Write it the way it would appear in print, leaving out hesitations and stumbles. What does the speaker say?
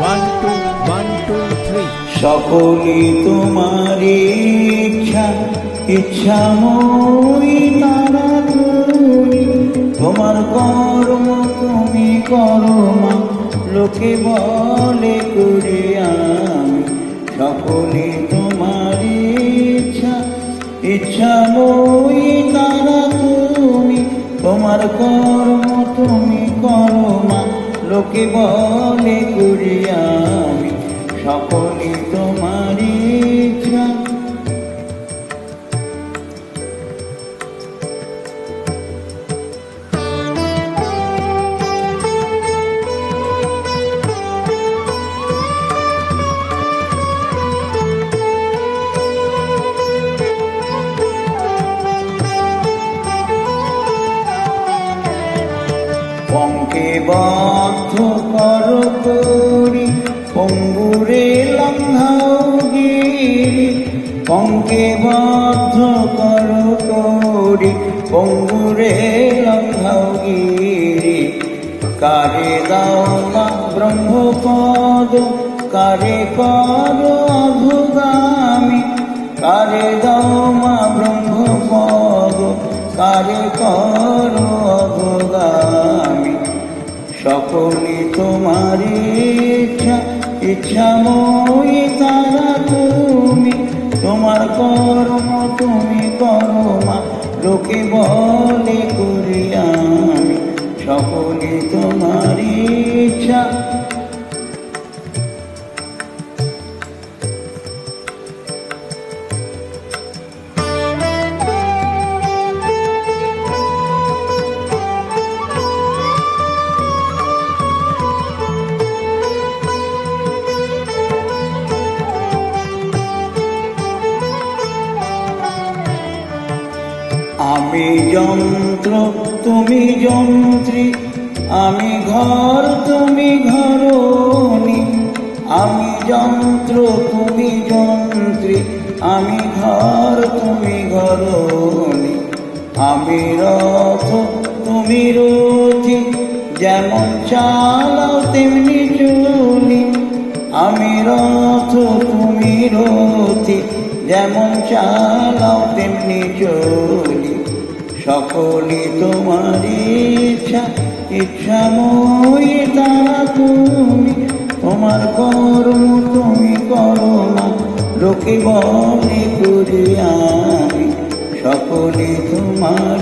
1 2 1 2 3 সকলে তোমার ইচ্ছা ইচ্ছাময়ী তারা তুমি, তোমার কর্ম তুমি করো মা, লোকে বলে করি আমি। সকলে তোমার ইচ্ছা ইচ্ছাময়ী তারা তুমি, তোমার কর্ম তুমি করো মা, লোকে বলে করি আমি। সকলে তোমার ইচ্ছা। পঙ্কে বদ্ধ কর করি, পঙ্গুরে লঙ্ঘাও গিরি। পঙ্কে বদ্ধ কর করি, পঙ্গুরে লঙ্ঘাও গিরি। কারে দাও না ব্রহ্মপদ, কারে কর অধোগামী। কারে দাও মা ব্রহ্মপদ, কারে কর অধোগামী। সকলে তোমার ইচ্ছা ইচ্ছাময়ী তারা তুমি, তোমার কর্ম তুমি করো মা, লোকে বলে করি আমি। সকলে তোমার ইচ্ছা। আমি যন্ত্র তুমি যন্ত্রী, আমি ঘর তুমি ঘরণী। আমি যন্ত্র তুমি যন্ত্রী, আমি ঘর তুমি ঘরণী। আমি রথ তুমি রথী, যেমন চালাও তেমনি চলি। আমি রথ তুমি রথী, যেমন চালাও তেমনি চলি। সকলে তোমার ইচ্ছা ইচ্ছাময়ী তারা তুমি, তোমার কর্ম তুমি করো না, লোকে বলে করি আমি। সকলে তোমার